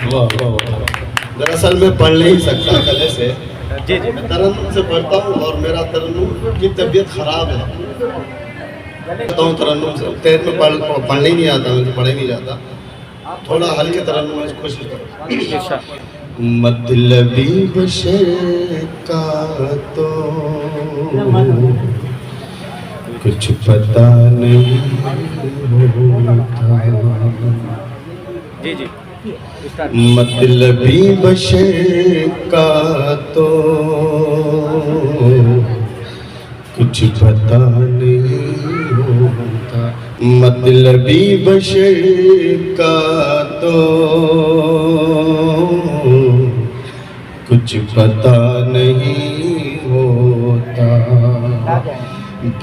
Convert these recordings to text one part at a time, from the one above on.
वाह वाह। दरअसल मैं पढ़ नहीं सकता गले से, जी जी। मैं तरन्नुम से पढ़ता हूँ और मेरा तरन्नुम की तबीयत खराब है। पढ़ता हूँ तरन्नुम से, तेज में पढ़ने ही नहीं आता, मुझे पढ़े नहीं जाता। थोड़ा हल्के तरन्नुम में कोशिश करो। मतलबी बशर का तो कुछ पता नहीं होता। जी जी। मतलबी बशर का तो कुछ पता नहीं होता। मतलबी बशर का तो कुछ पता नहीं होता।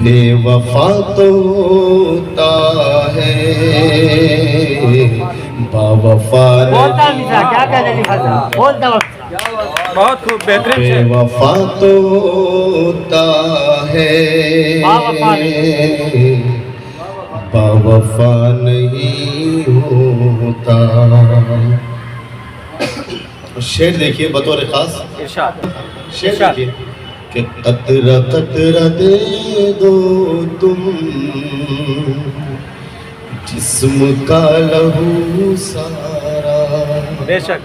बेवफा तो होता है, बावफा नहीं। क्या कहने की भाषा बोलता बहुत खूब बेहतरीन शेर। बेवफा तो होता है, बावफा नहीं होता। शेर देखिए बतौर खास, इरशाद। शेर देखिए कि कतरा कतरा दे दो तुम, जिस्म का लहू सारा। बेशक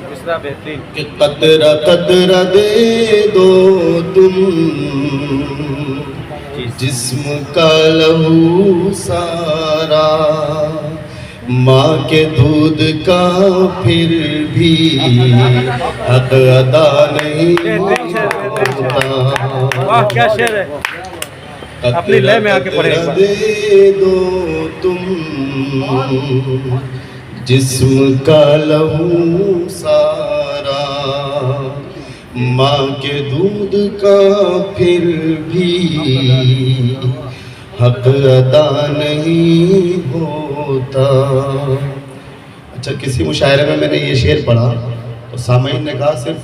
मिसरा बेहतरीन। कि कतरा कतरा दे दो तुम, जिस्म का लहू सारा। माँ के दूध का फिर भी हक अदा नहीं होता। वाह क्या शेर है, अपनी लय में आके पढ़े। दे दो तुम, जिस्म का लहू सारा। माँ के दूध का फिर भी हक अदा नहीं होता। अच्छा, किसी मुशायरे में मैंने ये शेर पढ़ा तो सामईन ने कहा सिर्फ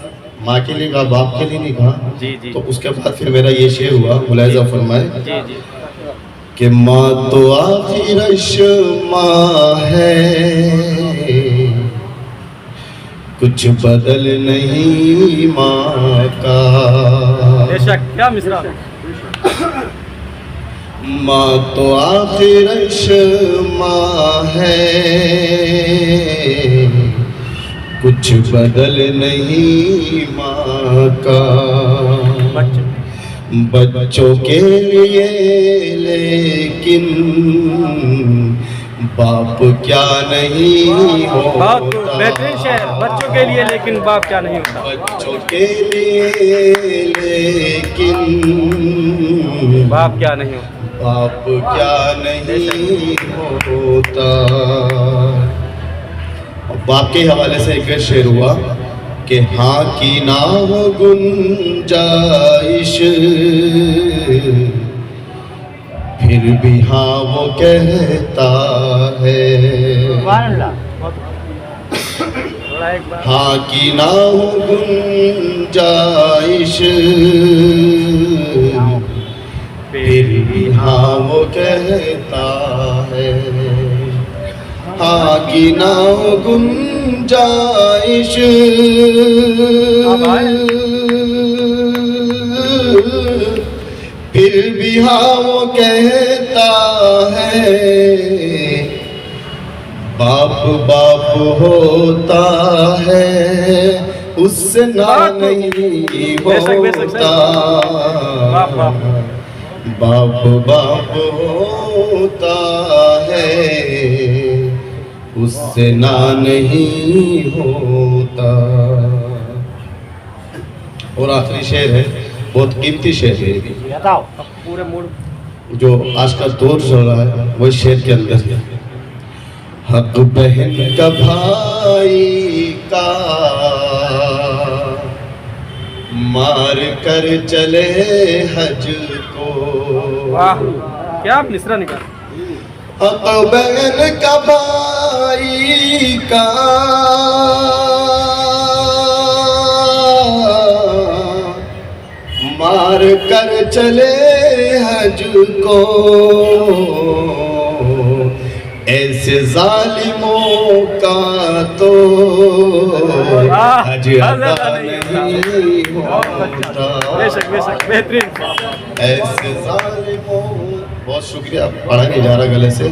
माँ के लिए कहा, बाप के लिए नहीं कहा। जी जी। तो उसके बाद फिर मेरा ये शेर हुआ, मुलाहिजा फरमाए जी जी। कि माँ तो आखिर माँ है, कुछ बदल नहीं माँ का। बेशक क्या मिसरा। माँ तो आखिर माँ है, कुछ बदल नहीं माँ का। बच्चों के लिए लेकिन बाप क्या नहीं होता। बेहतरीन शेर, बच्चों के लिए लेकिन बाप क्या नहीं होता। बच्चों के लिए लेकिन बाप क्या नहीं होता। बाप क्या नहीं होता। बाप के हवाले से एक शेर हुआ कि हाँ की ना हो गुंजाइश, फिर भी हाँ वो कहता है। हाँ की ना हो गुंजाइश, फिर भी हाँ वो कहता है। हाँ की ना हो गुंजाइश, फिर भी हाँ वो कहता है। बाप बाप होता है, उससे ना नहीं होता। बाप बाप होता है, उससे ना नहीं होता। और आखिरी शेर है, बहुत कीमती शेर है, बताओ पूरे मूड जो आज का दौर चल रहा है वो शेर के अंदर है। हक बहन का भाई का मार कर चले हज को। वाह क्या मिसरा निकाल। हक बहन का भाई का मार कर चले हज को। ऐसे जालिमों का तो हज अदा नहीं होता। बेशक बेहतरीन। ऐसे जालिमों, बहुत शुक्रिया, पढ़ा नहीं जा रहा गले से।